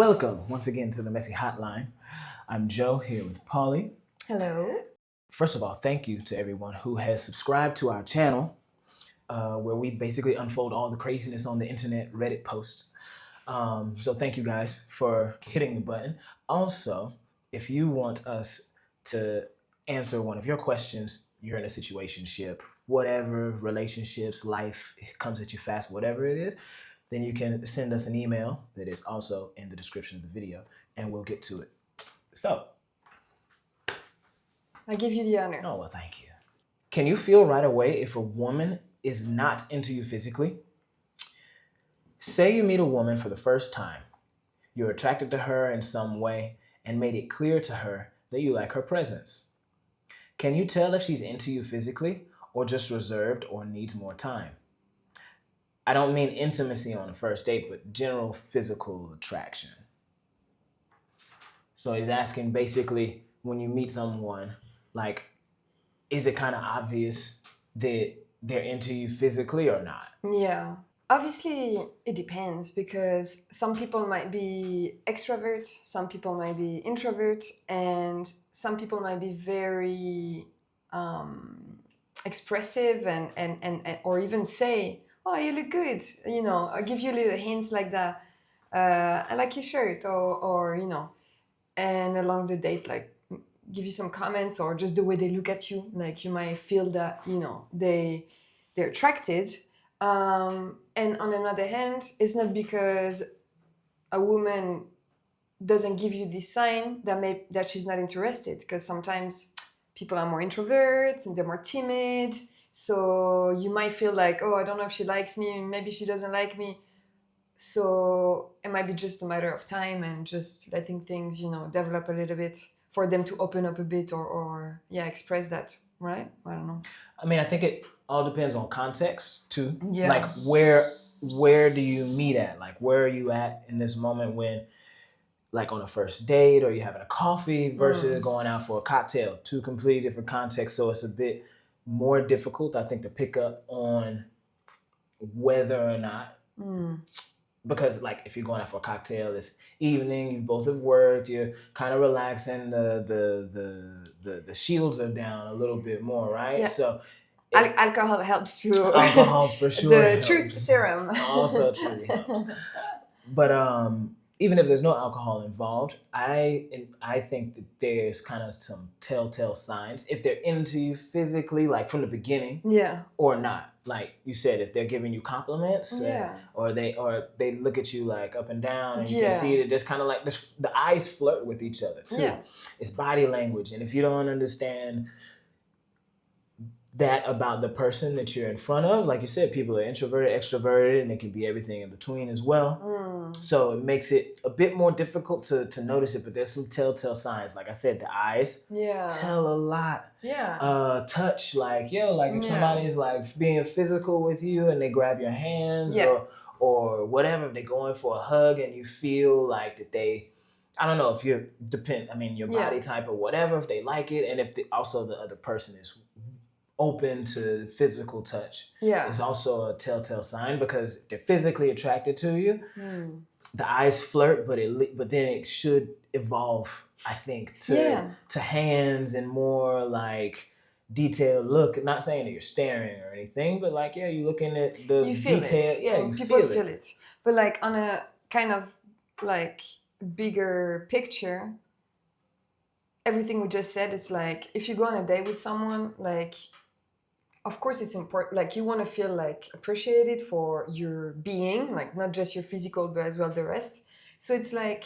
Welcome once again to the Messy Hotline. I'm Joe here with Polly. Hello. First of all, thank you to everyone who has subscribed to our channel, where we basically unfold all the craziness on the internet, Reddit posts. So thank you guys for hitting the button. Also, if you want us to answer one of your questions, you're in a situationship, whatever, relationships, life comes at you fast, whatever it is, then you can send us an email that is also in the description of the video, and we'll get to it. So, I give you the honor. oh, well, thank you. Can you feel right away if a woman is not into you physically? Say you meet a woman for the first time. You're attracted to her in some way and made it clear to her that you like her presence. Can you tell if she's into you physically or just reserved or needs more time? I don't mean intimacy on a first date, but general physical attraction. So he's asking basically when you meet someone, like, is it kind of obvious that they're into you physically or not? Yeah. Obviously, it depends because some people might be extrovert, some people might be introvert, and some people might be very expressive and or even say, "Oh, you look good," I'll give you little hints like that. I like your shirt, or and along the date, like give you some comments or just the way they look at you, like you might feel that they're attracted. And on another hand, it's not because a woman doesn't give you this sign that she's not interested, because sometimes people are more introverts and they're more timid, so you might feel like, oh, I don't know if she likes me, maybe she doesn't like me. So it might be just a matter of time and just letting things develop a little bit for them to open up a bit, or yeah, express that, right? I don't know. I mean, I think it all depends on context too. Yeah. Like where do you meet at? Like where are you at in this moment when, like, on a first date or you're having a coffee versus going out for a cocktail? Two completely different contexts. So it's a bit more difficult, I think, to pick up on whether or not, because like if you're going out for a cocktail, it's evening, you both have worked, you're kind of relaxing, the shields are down a little bit more, right? Yeah. So Alcohol helps too. alcohol for sure The helps. truth serum. Also truly helps. But even if there's no alcohol involved, I think that there's kind of some telltale signs if they're into you physically, like from the beginning, Yeah. or not. Like you said, if they're giving you compliments, Yeah. or they look at you like up and down, and you Yeah. can see that there's kind of like this, the eyes flirt with each other too. Yeah. It's body language, and if you don't understand that about the person that you're in front of, like you said, people are introverted, extroverted, and it can be everything in between as well. So it makes it a bit more difficult to notice it, but there's some telltale signs. Like I said, the eyes tell a lot. Yeah. Touch, like if somebody's like being physical with you and they grab your hands, Yeah. or whatever, if they're going for a hug and you feel like that they, I don't know if your body type or whatever, if they like it, and if also the other person is open to physical touch, is also a telltale sign, because they're physically attracted to you. The eyes flirt, but then it should evolve, I think, to hands and more like detailed look. Not saying that you're staring or anything, but like, yeah, you're looking at the detail. Yeah, you people feel it. But like on a kind of like bigger picture, everything we just said, it's like if you go on a date with someone, like of course it's important, like you want to feel like appreciated for your being, like not just your physical but as well the rest. So it's like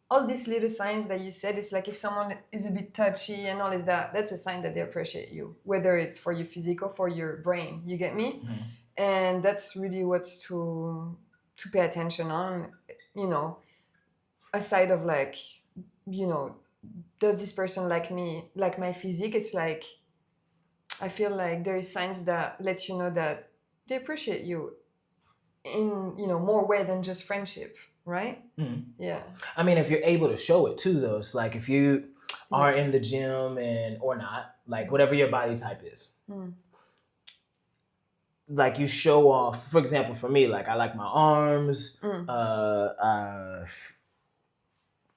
all these little signs that you said, it's like if someone is a bit touchy and all is that's a sign that they appreciate you, whether it's for your physical, for your brain, you get me? And that's really what's to pay attention on, aside of like, does this person like me, like my physique? It's like I feel like there is signs that let you know that they appreciate you in more way than just friendship, right? Yeah. I mean, if you're able to show it too, though, it's like if you are in the gym or not, like whatever your body type is, like you show off. For example, for me, like I like my arms.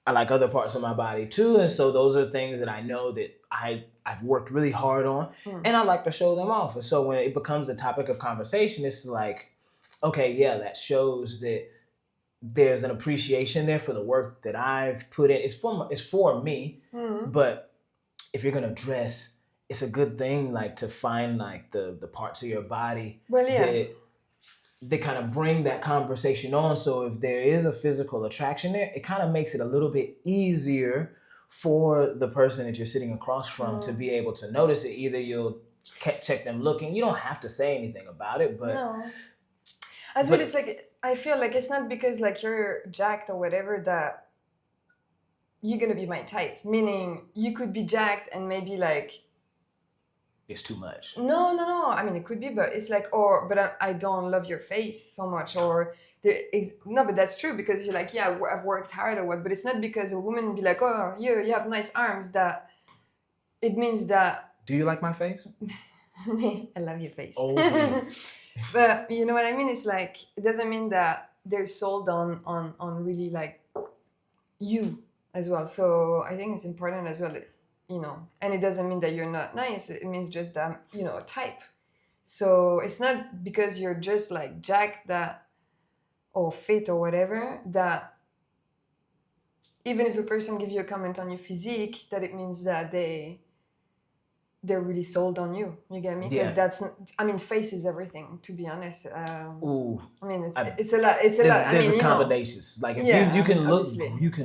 I like other parts of my body too, and so those are things that I know that I've worked really hard on, and I like to show them off. And so when it becomes a topic of conversation, it's like, okay, yeah, that shows that there's an appreciation there for the work that I've put in. It's for me, but if you're gonna dress, it's a good thing like to find like the parts of your body that kind of bring that conversation on. So if there is a physical attraction there, it kind of makes it a little bit easier for the person that you're sitting across from to be able to notice it. Either you'll check them looking. You don't have to say anything about it, but as well, it's like I feel like it's not because like you're jacked or whatever that you're gonna be my type. Meaning you could be jacked and maybe like it's too much. No. I mean, it could be, but it's like, but I don't love your face so much, or no, but that's true because you're like, yeah, I've worked hard or what. But it's not because a woman be like, oh, you have nice arms, that it means that. Do you like my face? I love your face. Oh. But you know what I mean? It's like it doesn't mean that they're sold on really like you as well. So I think it's important as well. And it doesn't mean that you're not nice. It means just that, a type. So it's not because you're just like jacked that, or fit or whatever, that even if a person gives you a comment on your physique, that it means that they're really sold on you. You get me? Because face is everything, to be honest. Ooh. I mean, it's a lot. It's a lot. There's combinations. Like if you can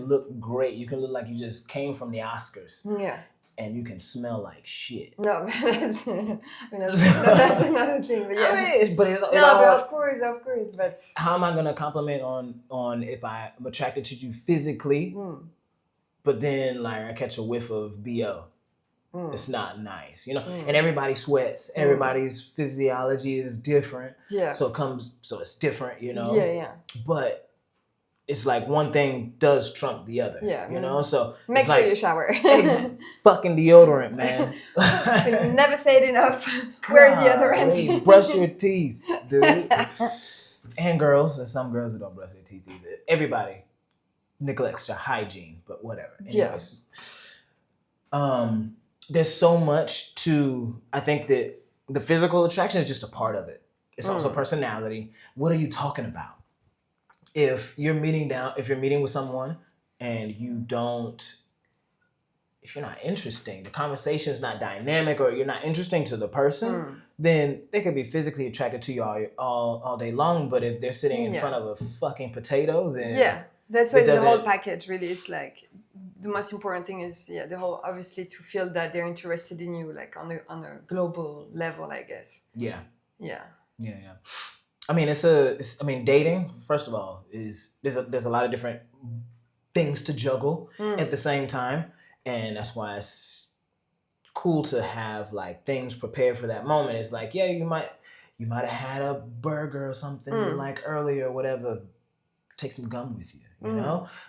look great. You can look like you just came from the Oscars. Yeah. And you can smell like shit. No, that's another thing. But yeah, but of course. But how am I gonna compliment on if I'm attracted to you physically, but then like I catch a whiff of BO? It's not nice, And everybody sweats. Everybody's physiology is different. Yeah. So it's different, Yeah. But it's like one thing does trump the other. Yeah. So make sure you shower. Fucking deodorant, man. You never say it enough. Wear deodorant. Brush your teeth, dude. And girls, and some girls that don't brush their teeth either. Everybody neglects their hygiene, but whatever. Anyways, there's so much to. I think that the physical attraction is just a part of it. It's also personality. What are you talking about? If you're meeting with someone and if you're not interesting, the conversation is not dynamic, or you're not interesting to the person, then they could be physically attracted to you all day long. But if they're sitting in front of a fucking potato, then that's why it's the whole package. Really, it's like the most important thing is the whole, obviously, to feel that they're interested in you, like on a global level, I guess. Yeah. Yeah. I mean, dating, first of all, there's a lot of different things to juggle at the same time. And that's why it's cool to have like things prepared for that moment. It's like, you might have had a burger or something like earlier or whatever. Take some gum with you.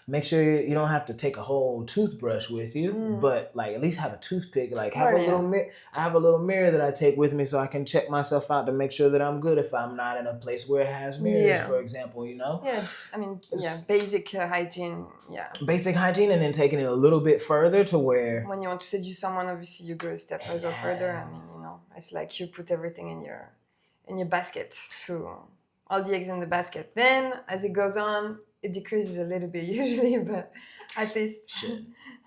Make sure you don't have to take a whole toothbrush with you, but like at least have a toothpick. Like have a little mirror. I have a little mirror that I take with me so I can check myself out to make sure that I'm good if I'm not in a place where it has mirrors, for example. Yeah, I mean, basic hygiene. Yeah. Basic hygiene, and then taking it a little bit further to where when you want to seduce someone, obviously you go a step further. I mean, it's like you put everything in your basket, to all the eggs in the basket. Then as it goes on, it decreases a little bit usually, but at least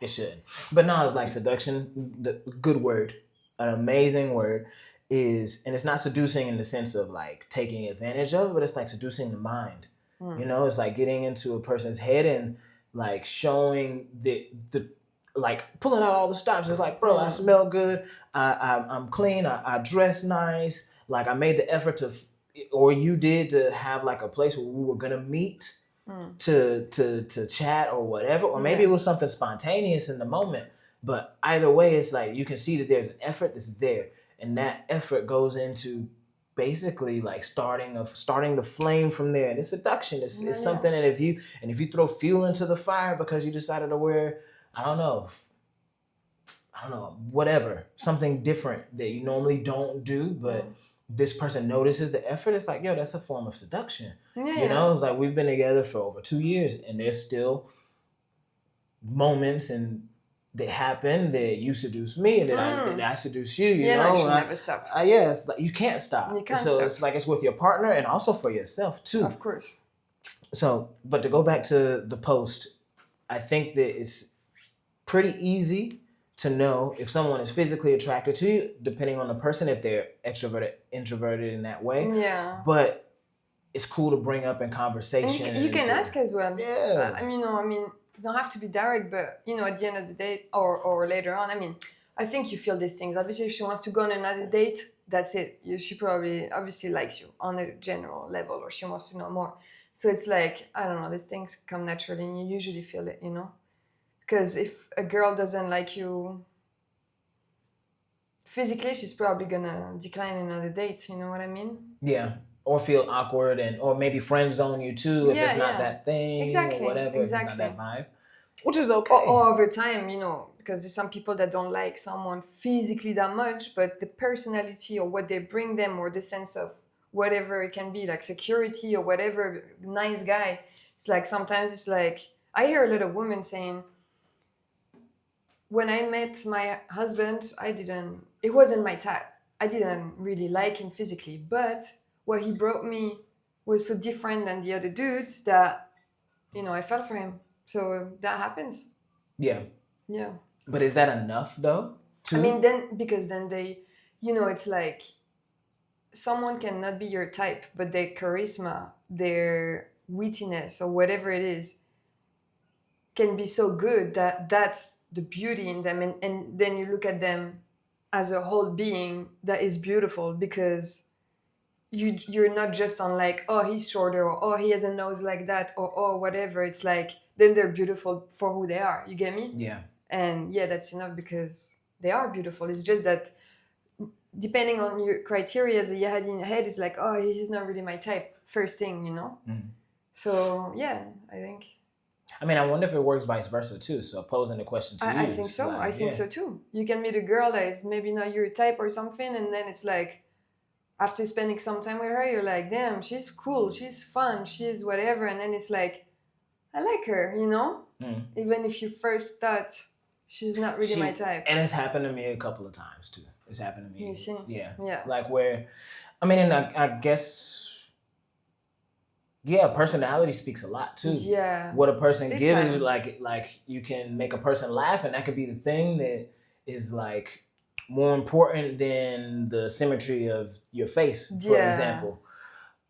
it should. But no, it's like seduction. The good word, an amazing word, and it's not seducing in the sense of like taking advantage of, but it's like seducing the mind. It's like getting into a person's head and like showing the like pulling out all the stops. It's like, bro, I smell good. I'm clean. I dress nice. Like I made the effort or you did, to have like a place where we were gonna meet. To chat or whatever, or maybe it was something spontaneous in the moment, but either way, it's like you can see that there's an effort that's there, and that effort goes into basically like starting the flame from there. And it's seduction. It's something that if you throw fuel into the fire because you decided to wear, I don't know, whatever, something different that you normally don't do, but this person notices the effort, it's like, that's a form of seduction. It's like we've been together for over 2 years and there's still moments and that happen that you seduce me and that I seduce you, you Yeah, no, know? you should never stop. Yeah, it's like you can't stop. You can't So stop. it's like it's with your partner and also for yourself too. Of course. So, but to go back to the post, I think that it's pretty easy to know if someone is physically attracted to you, depending on the person, if they're extroverted, introverted in that way. Yeah. But it's cool to bring up in conversation. And you can ask as well. Yeah. You don't have to be direct, but at the end of the day or later on, I think you feel these things. Obviously, if she wants to go on another date, that's it. She probably obviously likes you on a general level, or she wants to know more. So it's like, I don't know, these things come naturally and you usually feel it, Because if a girl doesn't like you physically, she's probably gonna decline another date, you know what I mean? Yeah. Or feel awkward or maybe friend zone you too if it's not that thing exactly, or whatever, if it's not that vibe. Which is okay. Or over time, because there's some people that don't like someone physically that much, but the personality or what they bring them or the sense of whatever it can be, like security or whatever, nice guy. It's like sometimes it's like, I hear a lot of women saying, when I met my husband, it wasn't my type. I didn't really like him physically, but what he brought me was so different than the other dudes that, I fell for him. So that happens. Yeah. Yeah. But is that enough though? Because then they, it's like someone cannot be your type, but their charisma, their wittiness, or whatever it is, can be so good that that's the beauty in them. And then you look at them as a whole being that is beautiful because you're not just on like, oh, he's shorter, or oh, he has a nose like that, or oh, whatever. It's like, then they're beautiful for who they are. You get me? Yeah. And yeah, that's enough because they are beautiful. It's just that depending on your criteria that you had in your head, it's like, oh, he's not really my type. First thing, So yeah, I think. I wonder if it works vice versa too. So posing the question to you. I think so. I think so too. You can meet a girl that is maybe not your type or something, and then it's like, after spending some time with her, you're like, damn, she's cool, she's fun, she's whatever, and then it's like, I like her, Even if you first thought she's not really my type. And it's happened to me a couple of times too. It's happened to me. You see? Yeah. Yeah. Like where, and I guess, yeah, personality speaks a lot too. Yeah. What a person gives is like you can make a person laugh, and that could be the thing that is like more important than the symmetry of your face, for example.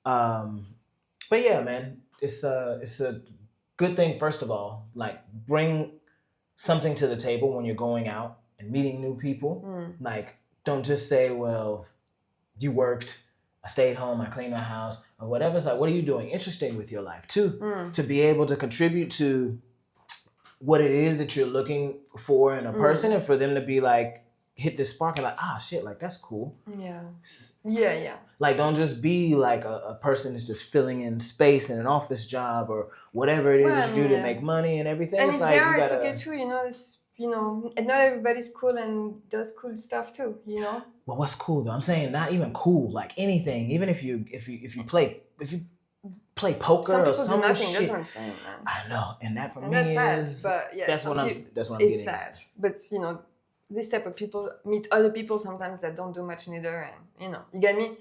But yeah, man, it's a good thing. First of all, like bring something to the table when you're going out and meeting new people. Like, don't just say, well, you worked, I stayed home, I cleaned my house, or whatever. It's like, what are you doing interesting with your life too? To be able to contribute to what it is that you're looking for in a person, and for them to be like, hit this spark and like, shit, like that's cool. Yeah. Like, don't just be like a person that's just filling in space in an office job or whatever it is that you do to make money and everything. And it's if like, they are, it's okay too, and not everybody's cool and does cool stuff too, Well, what's cool though? I'm saying not even cool, like anything. Even if you play poker or some nothing, shit. that's what I'm saying, man. I know, and that for and me that's is sad, but yeah, that's what I'm it's getting. sad, but this type of people meet other people sometimes that don't do much neither, and you get me.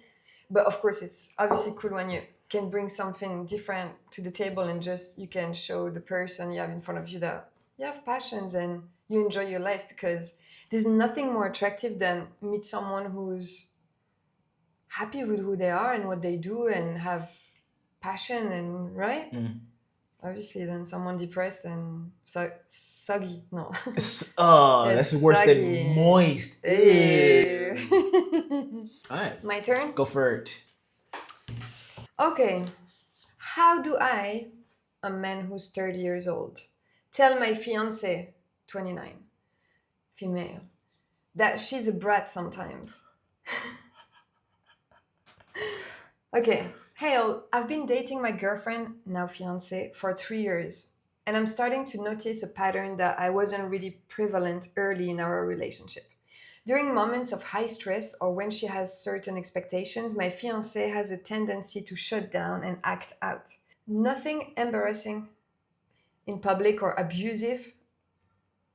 But of course, it's obviously cool when you can bring something different to the table and just you can show the person you have in front of you that you have passions and you enjoy your life, because there's nothing more attractive than meet someone who's happy with who they are and what they do and have passion, and right? Obviously, then someone depressed and soggy. No. That's worse than moist. All right. My turn? Go for it. Okay. How do I, a man who's 30 years old, tell my fiancée, 29, female, that she's a brat sometimes? Okay. Hey, I've been dating my girlfriend, now fiancé, for 3 years, and I'm starting to notice a pattern that I wasn't really prevalent early in our relationship. During moments of high stress or when she has certain expectations, my fiancé has a tendency to shut down and act out. Nothing embarrassing in public or abusive,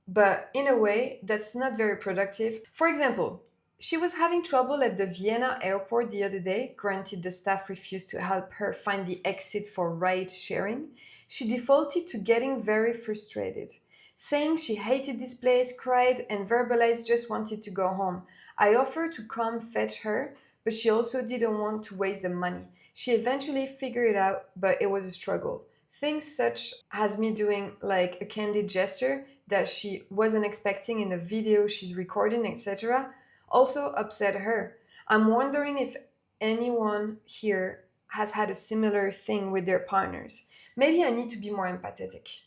but in a way that's not very productive. For example, she was having trouble at the Vienna airport the other day. Granted, the staff refused to help her find the exit for ride sharing. She defaulted to getting very frustrated, saying she hated this place, cried, and verbalized just wanted to go home. I offered to come fetch her, but she also didn't want to waste the money. She eventually figured it out, but it was a struggle. Things such as me doing like a candid gesture that she wasn't expecting in a video she's recording, etc., also upset her. I'm wondering if anyone here has had a similar thing with their partners. Maybe I need to be more empathetic.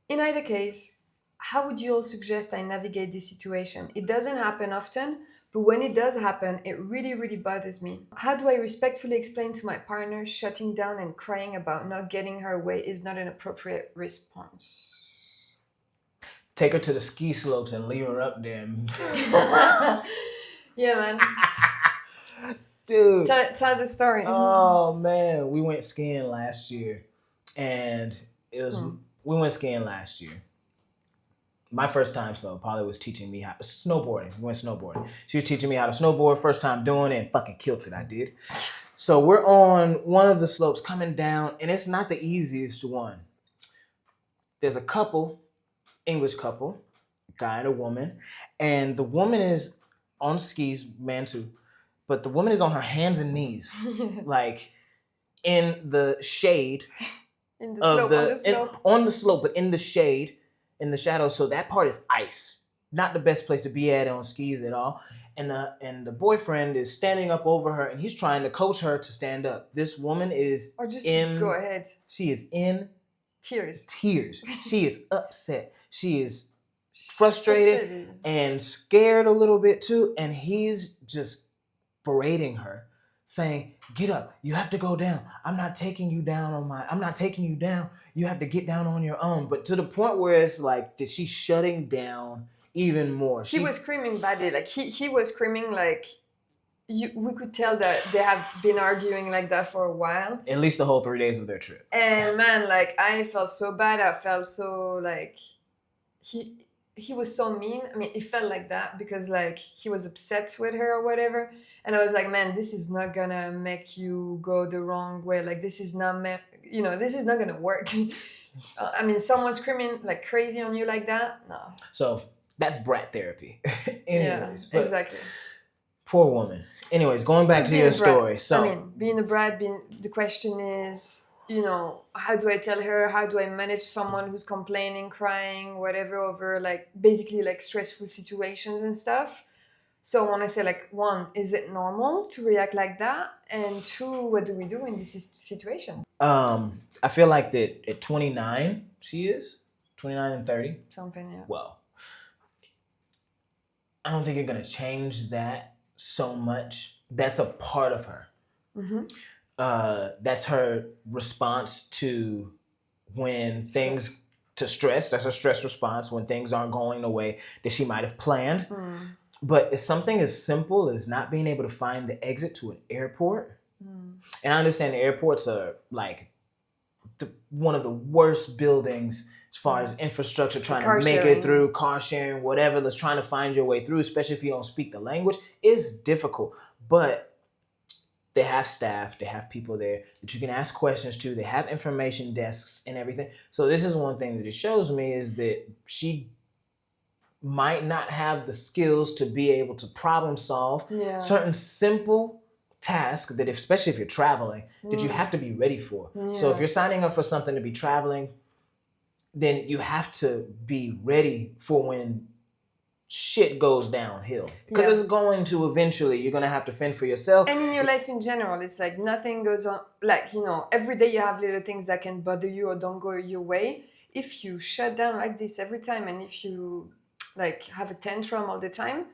In either case, how would you all suggest I navigate this situation? It doesn't happen often, but when it does happen, it really, really bothers me. How do I respectfully explain to my partner shutting down and crying about not getting her way is not an appropriate response? Take her to the ski slopes and leave her up there. Yeah, man. Dude. Tell the story. Oh man, we went skiing last year, and it was we went skiing last year. My first time, so Polly was teaching me how snowboarding. We went snowboarding. She was teaching me how to snowboard. First time doing it, and fucking killed it. I did. So we're on one of the slopes coming down, and it's not the easiest one. There's a couple, English couple, guy and a woman, and the woman is on skis, man too, but the woman is on her hands and knees, like in the shade in the slope, on the slope, but in the shade, in the shadow. So that part is ice. Not the best place to be at on skis at all. And the boyfriend is standing up over her, and he's trying to coach her to stand up. This woman is go ahead. She is in tears. She is upset. She is frustrated and scared a little bit too. And he's just berating her, saying, "Get up. You have to go down. I'm not taking you down. You have to get down on your own." But to the point where it's like, that she's shutting down even more. She was screaming badly. Like he was screaming like we could tell that they have been arguing like that for a while. At least the whole 3 days of their trip. And man, like I felt so bad. I felt so like he was so mean. I mean, it felt like that because like he was upset with her or whatever. And I was like, man, this is not gonna make you go the wrong way. Like this is not this is not gonna work. I mean, someone screaming like crazy on you like that, no. So that's brat therapy. Anyways, yeah, exactly. Poor woman. Anyways, going back to your story. So I mean, being a brat, the question is, how do I tell her? How do I manage someone who's complaining, crying, whatever, over like basically like stressful situations and stuff? So I want to say, like, one, is it normal to react like that? And two, what do we do in this situation? I feel like that at 29, she is 29 and 30. Something, yeah. Well, I don't think you're gonna change that so much. That's a part of her. Mm-hmm. That's her response to when things to stress. That's her stress response when things aren't going the way that she might have planned. But it's something as simple as not being able to find the exit to an airport. And I understand the airports are like one of the worst buildings as far as infrastructure, trying to make it through, car sharing, whatever. That's trying to find your way through, especially if you don't speak the language, is difficult. But they have staff, they have people there that you can ask questions to. They have information desks and everything. So this is one thing that it shows me, is that she might not have the skills to be able to problem solve certain simple tasks that, especially if you're traveling, that you have to be ready for. So if you're signing up for something to be traveling, then you have to be ready for when shit goes downhill, because it's going to eventually, you're going to have to fend for yourself. And in your life in general, it's like nothing goes on, like, every day you have little things that can bother you or don't go your way. If you shut down like this every time, and if you like have a tantrum all the time,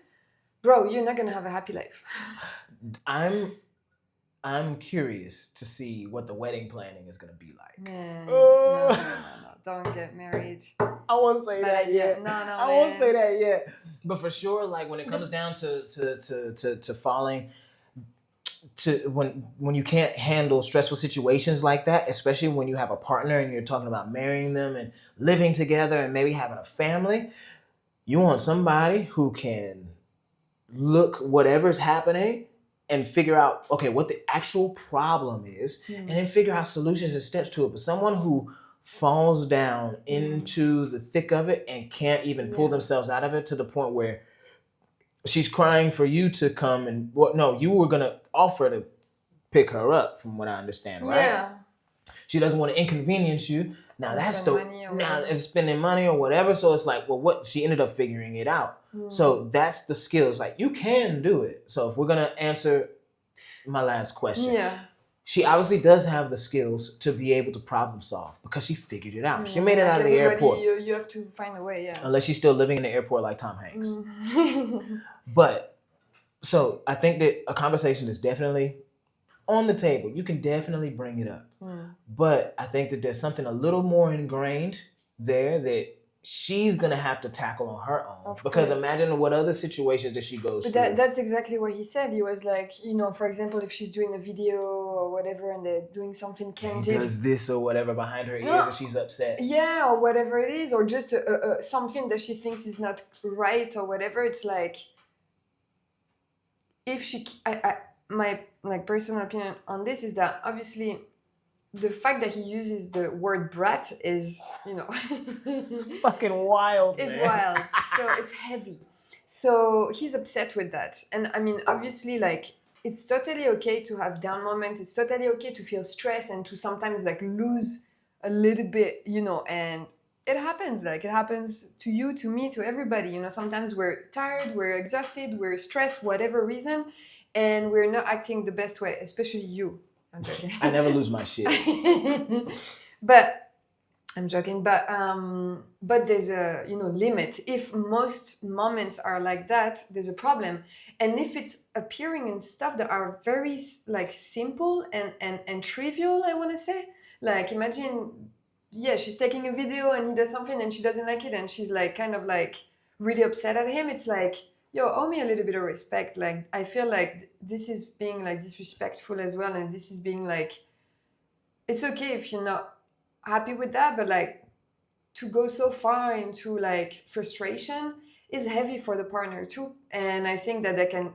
bro, you're not gonna have a happy life. I'm curious to see what the wedding planning is gonna be like. No, don't get married. I won't say that yet. No, I won't say that yet. But for sure, like when it comes down to falling, to when you can't handle stressful situations like that, especially when you have a partner and you're talking about marrying them and living together and maybe having a family, You want somebody who can look whatever's happening and figure out, okay, what the actual problem is, and then figure out solutions and steps to it. But someone who falls down into the thick of it and can't even pull themselves out of it to the point where she's crying for you to come and, well, no, you were going to offer to pick her up, from what I understand, right? Yeah. She doesn't want to inconvenience you. Now that's the, now it's spending money or whatever. So it's like, well, what, she ended up figuring it out. So that's the skills. Like, you can do it. So if we're going to answer my last question, she obviously does have the skills to be able to problem solve because she figured it out. She made it out of the airport. You have to find a way, Unless she's still living in the airport like Tom Hanks. But, so I think that a conversation is definitely on the table. You can definitely bring it up. But I think that there's something a little more ingrained there that she's going to have to tackle on her own. Because imagine what other situations that she goes through. That's exactly what he said. He was like, you know, for example, if she's doing a video or whatever and they're doing something candid. Does this or whatever behind her ears and she's upset. Yeah, or whatever it is. Or just something that she thinks is not right or whatever. It's like, if she... my personal opinion on this is that obviously the fact that he uses the word brat is, you know, it's fucking wild. It's wild. So it's heavy. So he's upset with that. And I mean, obviously, like, it's totally okay to have down moments. It's totally okay to feel stress and to sometimes like lose a little bit, you know, and it happens. Like, it happens to you, to me, to everybody. You know, sometimes we're tired, we're exhausted, we're stressed, whatever reason. And we're not acting the best way, especially you. I'm joking. I never lose my shit. But I'm joking. But there's a, you know, limit. If most moments are like that, there's a problem. And if it's appearing in stuff that are very like simple and trivial, I want to say. Like, imagine, she's taking a video and he does something and she doesn't like it and she's like kind of like really upset at him. It's like, yo, owe me a little bit of respect. Like, I feel like this is being like disrespectful as well, and this is being like, it's okay if you're not happy with that, but like, to go so far into like frustration is heavy for the partner too, and I think that can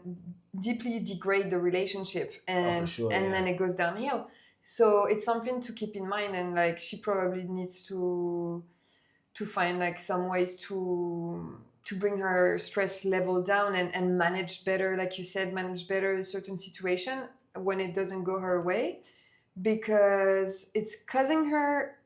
deeply degrade the relationship, and then it goes downhill. So it's something to keep in mind, and like, she probably needs to find like some ways to bring her stress level down and manage better, like you said, manage better a certain situation when it doesn't go her way, because it's causing her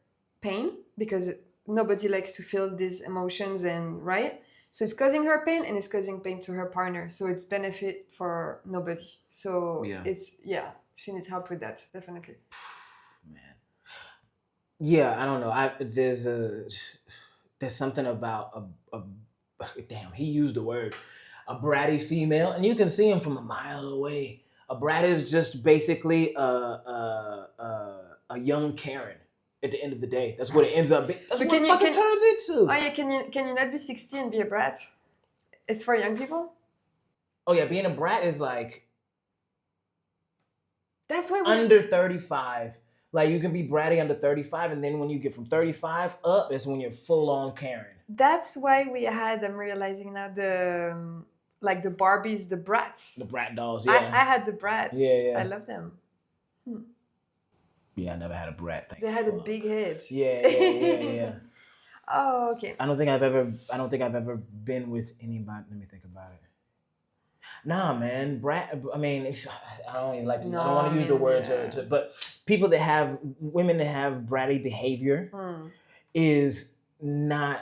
pain, because nobody likes to feel these emotions, and right? So it's causing her pain and it's causing pain to her partner. So it's benefit for nobody. So she needs help with that, definitely. Man. Yeah, I don't know. There's something about a damn, he used the word, a bratty female, and you can see him from a mile away. A brat is just basically a young Karen at the end of the day. That's what it ends up being. That's what it turns into. Oh yeah, can you not be 60 and be a brat? It's for young people? Oh yeah, being a brat is like, that's why under 35. Like, you can be bratty under 35, and then when you get from 35 up, that's when you're full on Karen. That's why we had, I'm realizing now, the like the Barbies, the brats. The brat dolls, yeah. I had the brats. Yeah. I love them. Yeah, I never had a brat. They had a big head. Yeah. Oh, okay. I don't think I've ever been with anybody. Let me think about it. Nah, man, brat. I mean, I don't even like. I don't want to use the word to, but women that have bratty behavior is not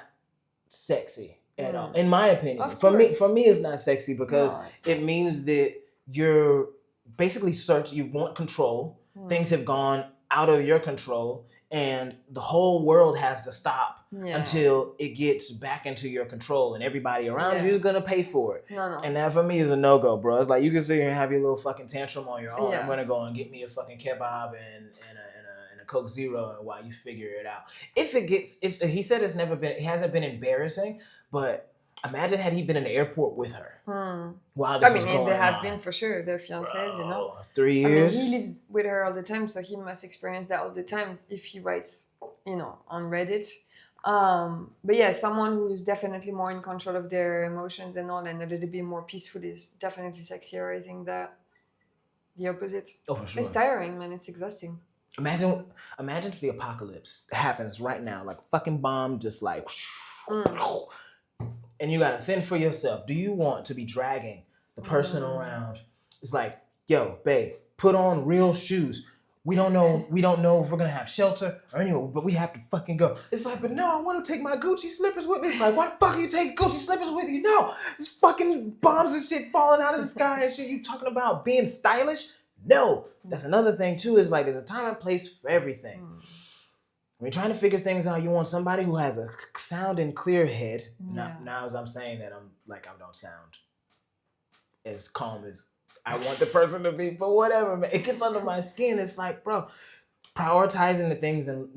sexy at all, in my opinion. For me, it's not sexy because it means that you're basically you want control. Things have gone out of your control, and the whole world has to stop until it gets back into your control, and everybody around you is gonna pay for it. No. And that for me is a no-go, bro. It's like, you can sit here and have your little fucking tantrum on your own. I'm gonna go and get me a fucking kebab and a Coke Zero while you figure it out. If he said it hasn't been embarrassing, but imagine had he been in the airport with her while this was going on. They have been for sure. They're fiancés, you know. 3 years. I mean, he lives with her all the time, so he must experience that all the time if he writes, you know, on Reddit. But yeah, someone who's definitely more in control of their emotions and all, and a little bit more peaceful is definitely sexier. I think that the opposite. Oh, for It's sure. tiring, man. It's exhausting. Imagine if the apocalypse happens right now, like fucking bomb, just like, and you gotta fend for yourself. Do you want to be dragging the person around? It's like, yo, babe, put on real shoes. We don't know if we're gonna have shelter or anyway, but we have to fucking go. It's like, but no, I want to take my Gucci slippers with me. It's like, why the fuck are you taking Gucci slippers with you? No, there's fucking bombs and shit falling out of the sky and shit. You talking about being stylish? No. That's another thing too, is like there's a time and place for everything. When you're trying to figure things out, you want somebody who has a sound and clear head. Now as I'm saying that, I'm like, I don't sound as calm as I want the person to be, but whatever, man. It gets under my skin. It's like, bro, prioritizing things and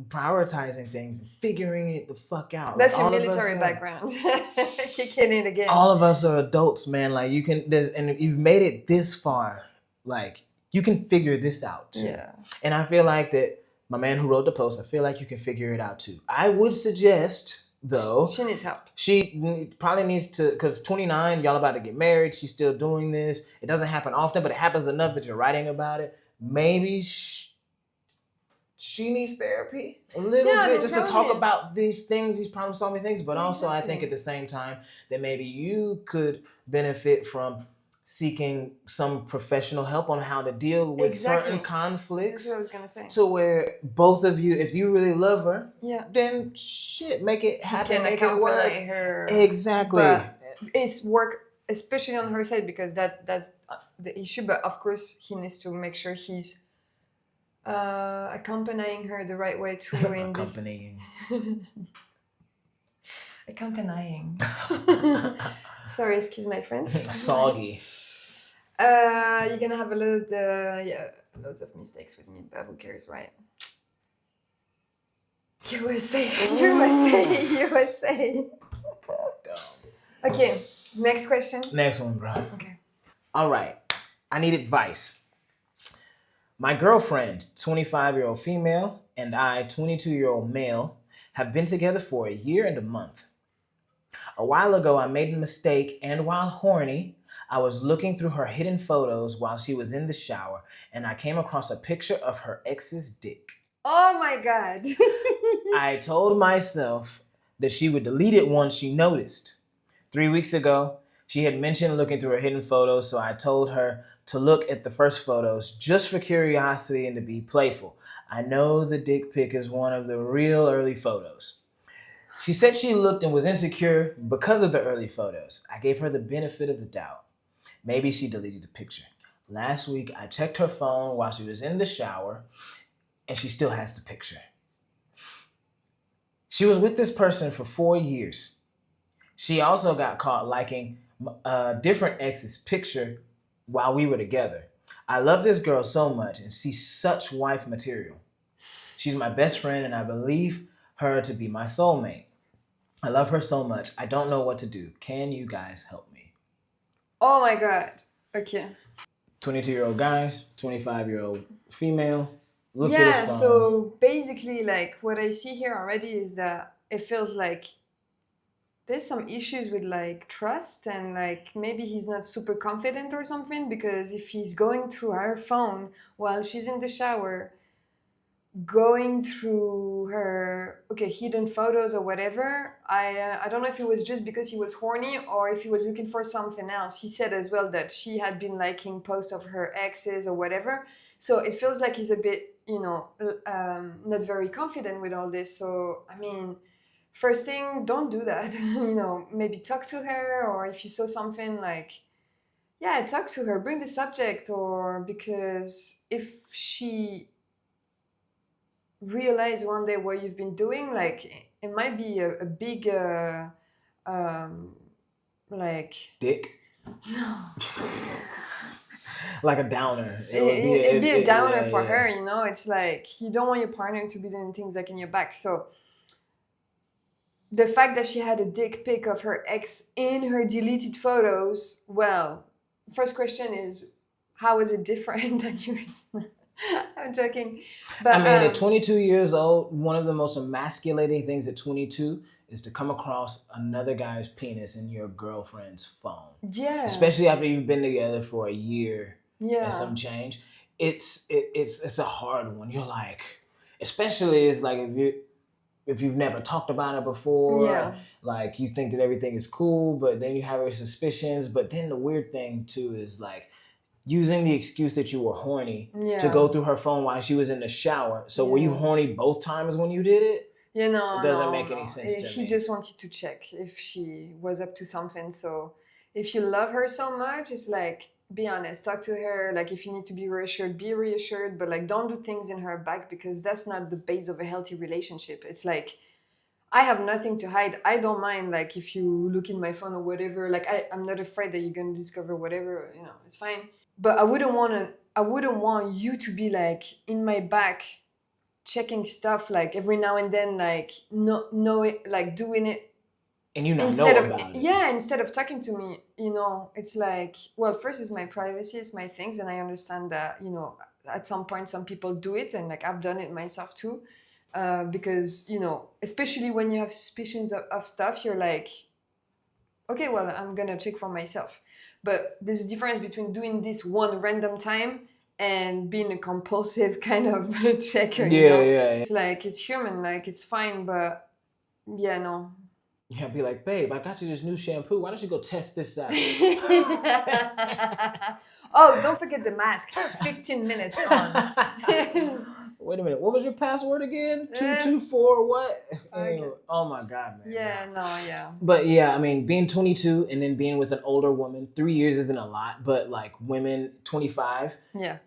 figuring it the fuck out. That's like, your military background. Kicking in again. All of us are adults, man. Like you can, and you've made it this far. Like you can figure this out too. Yeah. And I feel like that my man who wrote the post, I feel like you can figure it out too. I would suggest though, she needs help. She probably needs to, because 29, y'all about to get married. She's still doing this. It doesn't happen often, but it happens enough that you're writing about it. Maybe she needs therapy a little bit, just to talk about these things, these problem-solving things. But also, I think at the same time that maybe you could benefit from seeking some professional help on how to deal with certain conflicts. That's what I was gonna say. To where both of you, if you really love her, then make it happen, make it work. Her. Exactly. But it's work, especially on her side, because that's the issue. But of course, he needs to make sure he's accompanying her the right way too. Accompanying. Sorry, excuse my French. Soggy. You're gonna have loads of mistakes with me, but who cares, right? USA. Okay, next question. Next one, bro. Okay. All right. I need advice. My girlfriend, 25-year-old female, and I, 22-year-old male, have been together for a year and a month. A while ago, I made a mistake, and while horny, I was looking through her hidden photos while she was in the shower, and I came across a picture of her ex's dick. Oh my God. I told myself that she would delete it once she noticed. 3 weeks ago, she had mentioned looking through her hidden photos, so I told her to look at the first photos just for curiosity and to be playful. I know the dick pic is one of the real early photos. She said she looked and was insecure because of the early photos. I gave her the benefit of the doubt. Maybe she deleted the picture. Last week, I checked her phone while she was in the shower, and she still has the picture. She was with this person for 4 years. She also got caught liking a different ex's picture while we were together. I love this girl so much, and she's such wife material. She's my best friend, and I believe her to be my soulmate. I love her so much. I don't know what to do. Can you guys help me? Oh my God. Okay. 22-year-old guy, 25-year-old female. Look at his phone. So basically, like, what I see here already is that it feels like there's some issues with like trust, and like maybe he's not super confident or something, because if he's going through her phone while she's in the shower, going through her hidden photos or whatever, I don't know if it was just because he was horny or if he was looking for something else. He said as well that she had been liking posts of her exes or whatever, so it feels like he's a bit not very confident with all this. So I mean, first thing, don't do that. Maybe talk to her, or if you saw something, like, talk to her, bring the subject, or because if she realize one day what you've been doing, like, it might be a big like dick. No. Like a downer. It'd be a downer for her. It's like you don't want your partner to be doing things like in your back. So the fact that she had a dick pic of her ex in her deleted photos, well, first question is, how is it different than yours? I'm joking. I But mean, at 22 years old, one of the most emasculating things at 22 is to come across another guy's penis in your girlfriend's phone, yeah, especially after you've been together for a year and yeah, some change. It's a hard one. You're like, especially it's like if you've never talked about it before, yeah, like you think that everything is cool, but then you have your suspicions. But then the weird thing too is like using the excuse that you were horny to yeah, go through her phone while she was in the shower. So were you yeah. horny both times when you did it? Yeah, It no, doesn't no, make any no. sense to He me. just wanted to check if she was up to something. So if you love her so much, it's like, be honest, talk to her. Like, if you need to be reassured, be reassured, but like, don't do things in her back because that's not the base of a healthy relationship. It's like, I have nothing to hide. I don't mind, like, if you look in my phone or whatever. Like, I'm not afraid that you're gonna discover whatever, it's fine. But I wouldn't want you to be like in my back checking stuff like every now and then, like no like doing it And you not instead know of, about it. yeah, instead of talking to me. It's like, well, first is my privacy, it's my things, and I understand that, at some point some people do it, and like I've done it myself too. Because especially when you have suspicions of stuff, you're like, okay, well, I'm gonna check for myself. But there's a difference between doing this one random time and being a compulsive kind of checker, Yeah, yeah, yeah. It's like, it's human, like it's fine, but yeah, no. Yeah, be like, babe, I got you this new shampoo. Why don't you go test this out? Oh, don't forget the mask. 15 minutes on. Wait a minute. What was your password again? Eh, 224 what? okay. Anyway, oh my god, man. Yeah, Nah. no, yeah. But yeah, I mean, being 22 and then being with an older woman, 3 years isn't a lot, but like women 25 Yeah.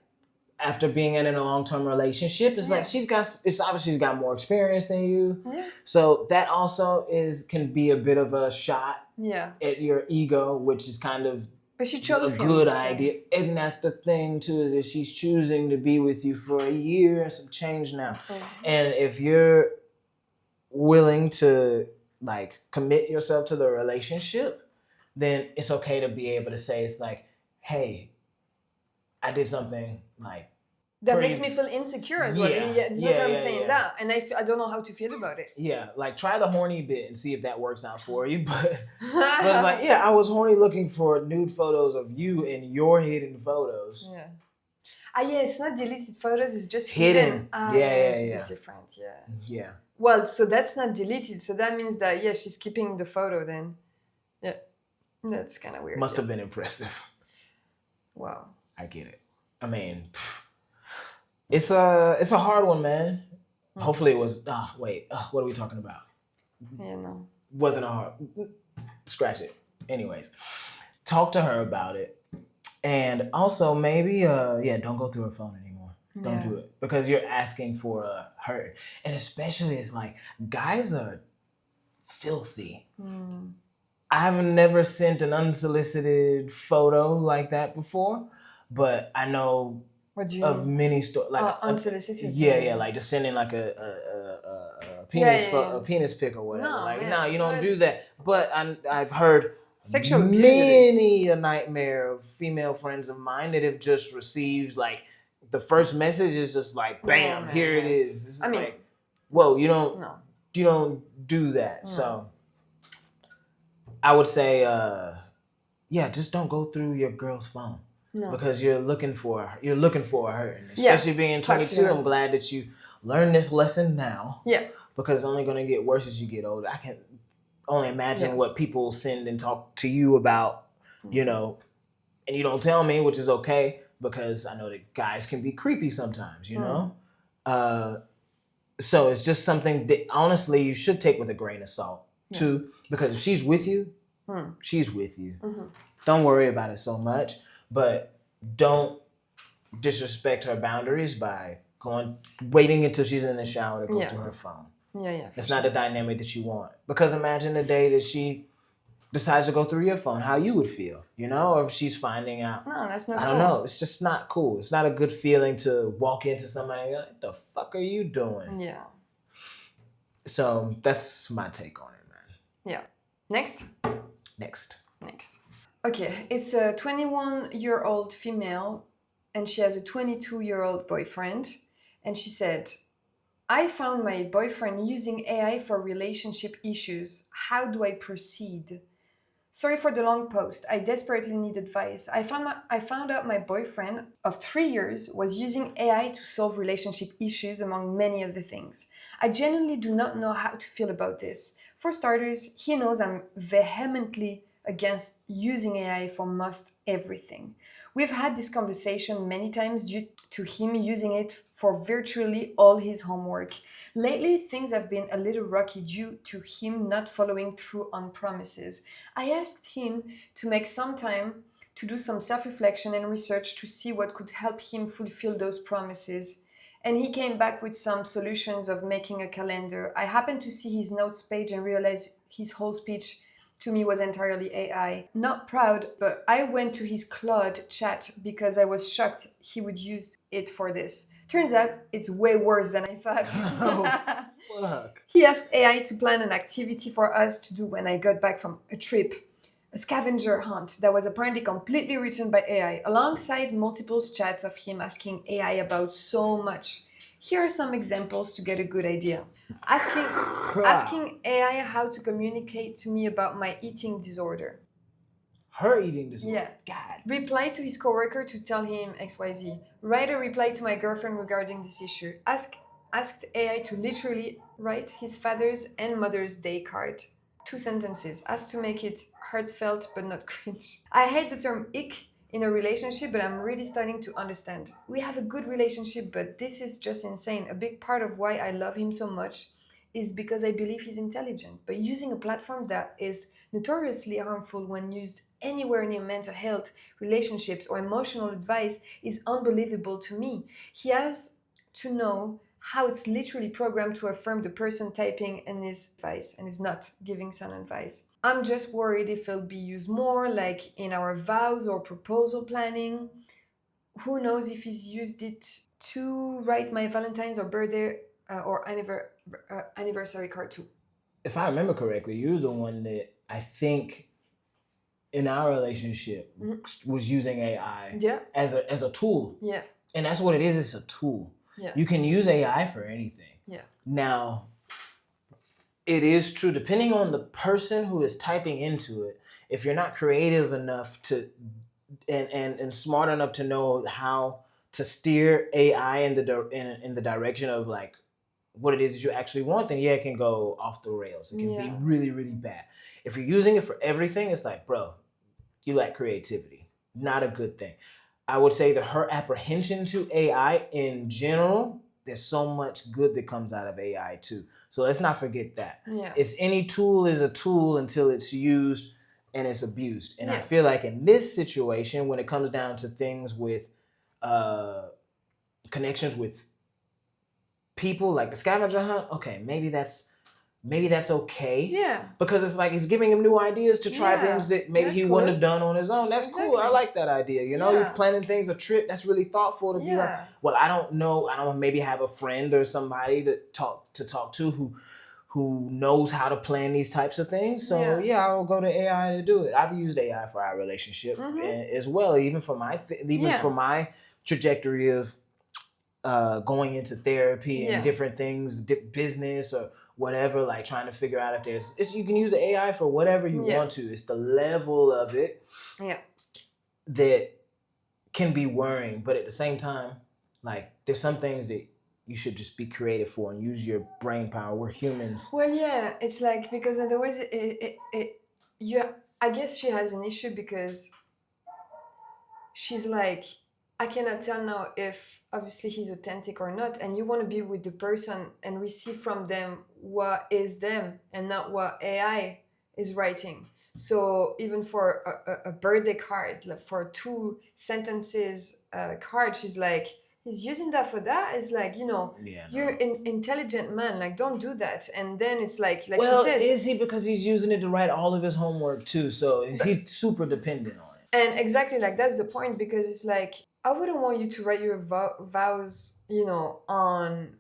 after being in a long-term relationship, it's like Yeah. it's obviously she's got more experience than you. Yeah. So that also can be a bit of a shot Yeah. at your ego, which is kind of But she a chose him, good so. idea. And that's the thing too, is that she's choosing to be with you for a year and some change now. And if you're willing to like commit yourself to the relationship, then it's okay to be able to say, it's like, hey, I did something like That pretty, makes me feel insecure as well. yeah, Yeah, it's not yeah, that I'm yeah, saying yeah. that. And I don't know how to feel about it. Yeah, like try the horny bit and see if that works out for you. But it's like, yeah, I was horny looking for nude photos of you and your hidden photos. Yeah. Yeah, it's not deleted photos, it's just Hidden. hidden. Yeah, It's a yeah. bit different, yeah. Yeah. Well, so that's not deleted, so that means that, yeah, she's keeping the photo then. Yeah. That's kind of weird. Must have been impressive. Wow. I get it. I mean, it's a hard one, man. Hopefully it was. Wait. What are we talking about? Yeah, no. Wasn't a hard. Scratch it. Anyways, talk to her about it, and also maybe don't go through her phone anymore. Don't do it because you're asking for her, and especially it's like guys are filthy. I've never sent an unsolicited photo like that before, but I know What do you of mean? many stories like Unsolicited? yeah, like just sending like a penis a penis pic or whatever. No, like, man, no, you don't do that's- that. But I've heard Sexual abuse, many a nightmare of female friends of mine that have just received like the first message is just like bam, man, here it that's- is. This is I mean, like, whoa, you don't No. do that. So I would say just don't go through your girl's phone. No. Because you're looking for her. And especially being 22, I'm glad that you learned this lesson now. Yeah. Because it's only going to get worse as you get older. I can only imagine what people send and talk to you about, and you don't tell me, which is okay, because I know that guys can be creepy sometimes, so it's just something that honestly you should take with a grain of salt too, because if she's with you, she's with you. Don't worry about it so much, but don't disrespect her boundaries by waiting until she's in the shower to go through her phone. Yeah. It's not a dynamic that you want. Because imagine the day that she decides to go through your phone, how you would feel, or if she's finding out. No, that's not I don't know. It's just not cool. It's not a good feeling to walk into somebody and be like, what the fuck are you doing? Yeah. So that's my take on it, man. Yeah. Next. Next. Okay, it's a 21-year-old female and she has a 22-year-old boyfriend. And she said, I found my boyfriend using AI for relationship issues. How do I proceed? Sorry for the long post. I desperately need advice. I found out my boyfriend of 3 years was using AI to solve relationship issues, among many other things. I genuinely do not know how to feel about this. For starters, he knows I'm vehemently against using AI for most everything. We've had this conversation many times due to him using it for virtually all his homework. Lately, things have been a little rocky due to him not following through on promises. I asked him to make some time to do some self reflection and research to see what could help him fulfill those promises. And he came back with some solutions of making a calendar. I happened to see his notes page and realized his whole speech to me was entirely AI. Not proud, but I went to his Claude chat because I was shocked he would use it for this. Turns out it's way worse than I thought. Oh, fuck. He asked AI to plan an activity for us to do when I got back from a trip. A scavenger hunt that was apparently completely written by AI, alongside multiple chats of him asking AI about so much. Here are some examples to get a good idea. Asking AI how to communicate to me about my eating disorder. Her eating disorder. Yeah. God. Reply to his coworker to tell him XYZ. Write a reply to my girlfriend regarding this issue. Asked AI to literally write his Father's and Mother's Day card. 2 sentences. Asked to make it heartfelt but not cringe. I hate the term ick in a relationship, but I'm really starting to understand. We have a good relationship, but this is just insane. A big part of why I love him so much is because I believe he's intelligent. But using a platform that is notoriously harmful when used anywhere near mental health, relationships, or emotional advice is unbelievable to me. He has to know how it's literally programmed to affirm the person typing and his advice and is not giving sound advice. I'm just worried if it'll be used more, like in our vows or proposal planning. Who knows if he's used it to write my Valentine's or birthday or anniversary card too. If I remember correctly, you're the one that I think in our relationship was using AI Yeah. as a tool. Yeah. And that's what it is, it's a tool. Yeah. You can use AI for anything. Yeah. Now, it is true, depending on the person who is typing into it, if you're not creative enough to and smart enough to know how to steer AI in the direction of like what it is that you actually want, then yeah, it can go off the rails. It can be really, really bad. If you're using it for everything, it's like, bro, you lack creativity. Not a good thing. I would say that her apprehension to AI in general, there's so much good that comes out of AI too. So let's not forget that. Yeah. It's any tool is a tool until it's used and it's abused. And I feel like in this situation, when it comes down to things with connections with people, like the scavenger hunt, okay, maybe that's okay. Yeah. Because it's like it's giving him new ideas to try things that maybe he wouldn't have done on his own. That's cool. I like that idea. You know, you're planning things, a trip, that's really thoughtful to be like, well, I don't know, maybe have a friend or somebody to talk to who knows how to plan these types of things. So yeah, I'll go to AI to do it. I've used AI for our relationship as well, even for my trajectory of going into therapy and different things, business or whatever, like trying to figure out if you can use the AI for whatever you want to. It's the level of it that can be worrying, but at the same time, like there's some things that you should just be creative for and use your brain power. We're humans. Well, yeah, it's like because otherwise, I guess she has an issue because she's like, I cannot tell now if obviously he's authentic or not, and you want to be with the person and receive from them what is them and not what AI is writing. So even for a birthday card, like for 2 sentences card, she's like, he's using that for that. It's like, you're an intelligent man, like don't do that. And then it's like well, she says, is he, because he's using it to write all of his homework too, so is he super dependent on it? And exactly, like that's the point, because it's like, I wouldn't want you to write your vows, on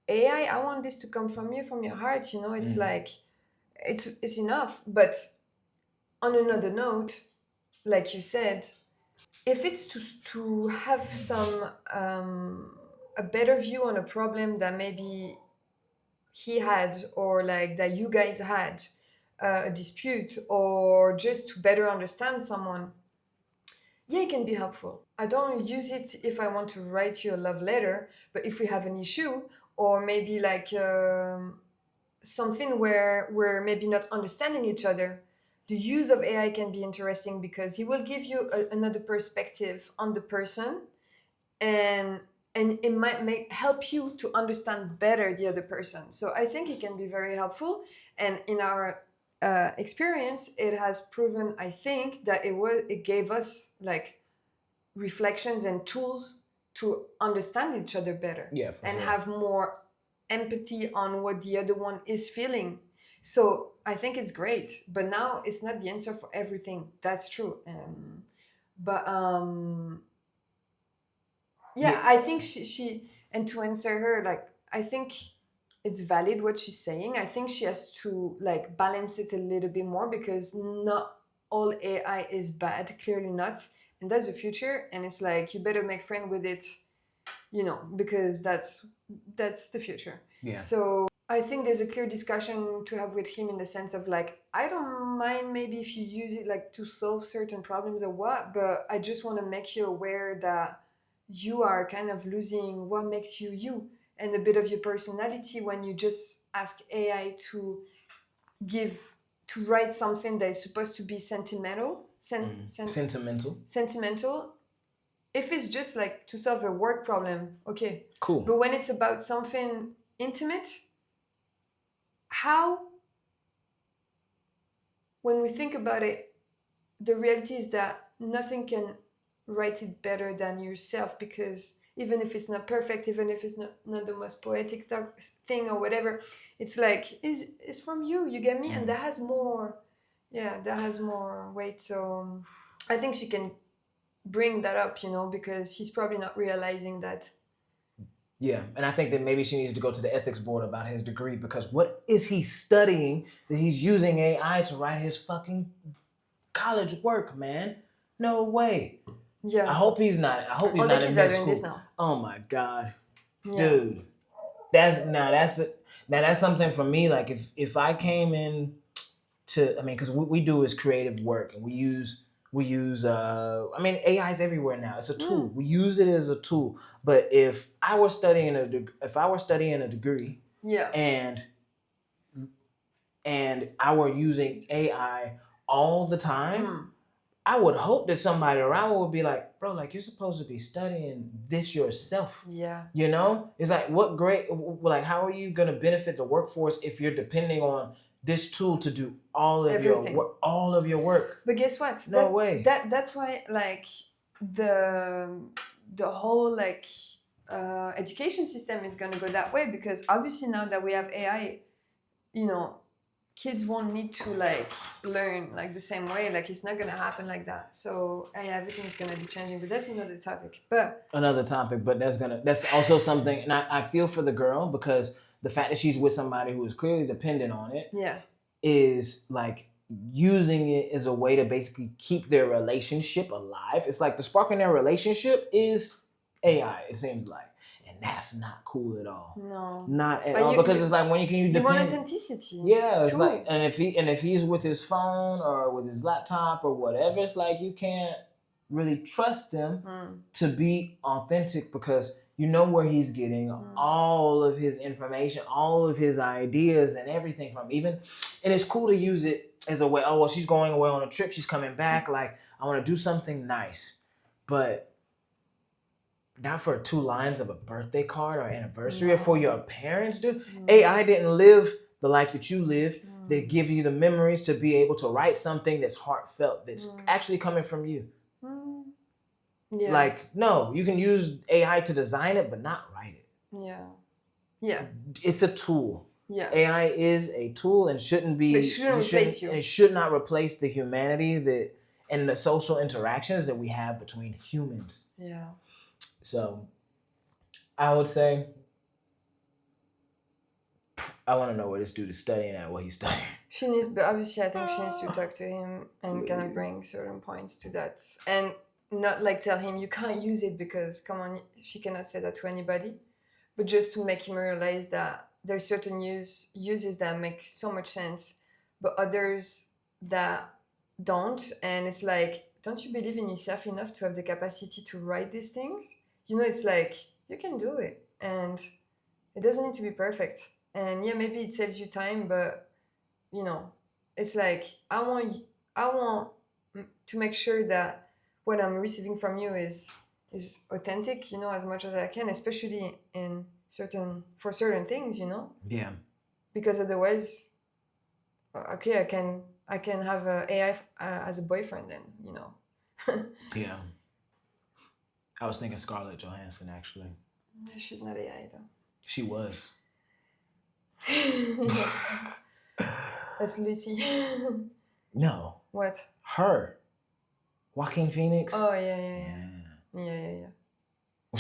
AI. I want this to come from you, from your heart. It's like, it's enough. But on another note, like you said, if it's to have some a better view on a problem that maybe he had, or like that you guys had a dispute, or just to better understand someone, yeah, it can be helpful. I don't use it if I want to write you a love letter, but if we have an issue, or maybe like something where we're maybe not understanding each other, the use of AI can be interesting because he will give you another perspective on the person, and it might help you to understand better the other person. So I think it can be very helpful, and in our experience, it has proven, I think, that it gave us like reflections and tools to understand each other better, Yeah, for and sure. have more empathy on what the other one is feeling. So I think it's great, but now it's not the answer for everything. That's true. But yeah, I think she and to answer her, like, I think it's valid what she's saying. I think she has to like balance it a little bit more, because not all AI is bad, clearly not. And that's the future, and it's like you better make friend with it, because that's the future. Yeah. So I think there's a clear discussion to have with him, in the sense of like, I don't mind maybe if you use it like to solve certain problems or what, but I just want to make you aware that you are kind of losing what makes you you, and a bit of your personality, when you just ask AI give to write something that is supposed to be sentimental. Sentimental. If it's just like to solve a work problem, okay. Cool. But when it's about something intimate, how, when we think about it, the reality is that nothing can write it better than yourself, because even if it's not perfect, even if it's not the most poetic thing or whatever, it's like, it's from you, you get me? And that has more, that has more weight. So I think she can bring that up, because he's probably not realizing that. Yeah, and I think that maybe she needs to go to the ethics board about his degree, because what is he studying that he's using AI to write his fucking college work, man? No way. Yeah. I hope he's not. I hope he's All the not in kids are med doing school. this now. Oh my god, Yeah. dude. That's something for me. Like if I came in to, I mean, because what we do is creative work, and we use I mean, AI is everywhere now. It's a tool. We use it as a tool. But if I were studying a degree, Yeah. and I were using AI all the time, I would hope that somebody around would be like, bro, like, you're supposed to be studying this yourself. Yeah. You know, it's like, what great, like, how are you going to benefit the workforce if you're depending on this tool to do all of Everything. your work? But guess what? No way. That's why, like, the whole like education system is gonna go that way, because obviously now that we have AI, kids won't need to like learn like the same way. Like, it's not gonna happen like that. So everything is gonna be changing. But that's another topic. But that's also something, and I feel for the girl, because the fact that she's with somebody who is clearly dependent on it, yeah, is like using it as a way to basically keep their relationship alive. It's like the spark in their relationship is AI, it seems like. And that's not cool at all. No. Not at all. Because it's like, when can you depend? You want authenticity. Yeah, it's too. like, and if he's with his phone or with his laptop or whatever, it's like you can't really trust him to be authentic, because you know where he's getting all of his information, all of his ideas and everything from. Even, and it's cool to use it as a way, oh well, she's going away on a trip, she's coming back, like, I want to do something nice. But not for 2 lines of a birthday card or anniversary, or for your parents, dude. AI didn't live the life that you lived. They give you the memories to be able to write something that's heartfelt, that's actually coming from you. Yeah. Like, no, you can use AI to design it, but not write it. Yeah. Yeah. It's a tool. Yeah. AI is a tool and shouldn't be. But it shouldn't replace you. It should not replace the humanity and the social interactions that we have between humans. Yeah. So, I would say, I want to know where this dude is studying at, what he's studying. She needs, but obviously I think she needs to talk to him and kind of bring certain points to that. And not like tell him you can't use it because come on, she cannot say that to anybody, but just to make him realize that there's certain uses that make so much sense, but others that don't. And it's like, don't you believe in yourself enough to have the capacity to write these things? You know, it's like you can do it, and it doesn't need to be perfect. And yeah, maybe it saves you time, but you know, it's like I want to make sure that what I'm receiving from you is authentic, you know, as much as I can, especially in certain things, you know, Yeah. because otherwise, okay, I can have a AI as a boyfriend, then, you know. Yeah. I was thinking Scarlett Johansson actually. She's not AI though. She was. That's Lucy. No. What? Her. Joaquin Phoenix. Oh yeah. Well,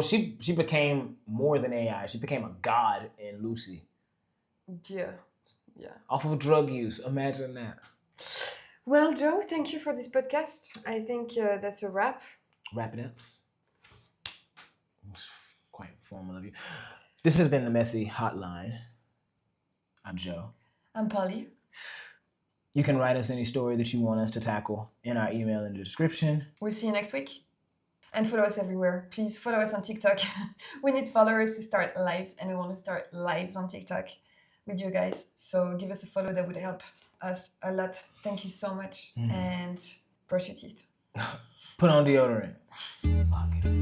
she became more than AI. She became a god in Lucy. Yeah. Off of drug use. Imagine that. Well, Joe, thank you for this podcast. I think that's a wrap. Wrap it up. It's quite formal of you. This has been the Messy Hotline. I'm Joe. I'm Polly. You can write us any story that you want us to tackle in our email in the description. We'll see you next week. And follow us everywhere. Please follow us on TikTok. We need followers to start lives, and we want to start lives on TikTok with you guys. So give us a follow. That would help us a lot. Thank you so much. And brush your teeth. Put on deodorant. Fuck it.